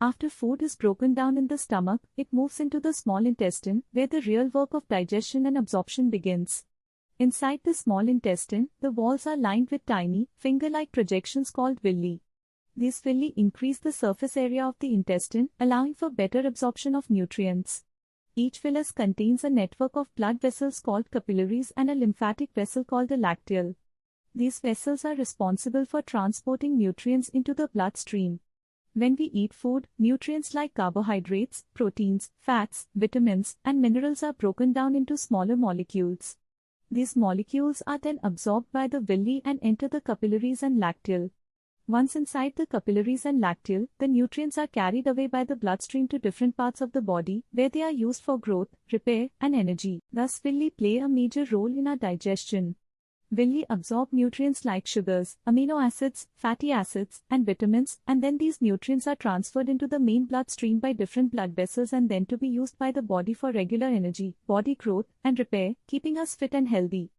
After food is broken down in the stomach, it moves into the small intestine, where the real work of digestion and absorption begins. Inside the small intestine, the walls are lined with tiny, finger-like projections called villi. These villi increase the surface area of the intestine, allowing for better absorption of nutrients. Each villus contains a network of blood vessels called capillaries and a lymphatic vessel called a lacteal. These vessels are responsible for transporting nutrients into the bloodstream. When we eat food, nutrients like carbohydrates, proteins, fats, vitamins, and minerals are broken down into smaller molecules. These molecules are then absorbed by the villi and enter the capillaries and lacteal. Once inside the capillaries and lacteal, the nutrients are carried away by the bloodstream to different parts of the body, where they are used for growth, repair, and energy. Thus, villi play a major role in our digestion. Villi absorb nutrients like sugars, amino acids, fatty acids, and vitamins, and then these nutrients are transferred into the main bloodstream by different blood vessels and then to be used by the body for regular energy, body growth, and repair, keeping us fit and healthy.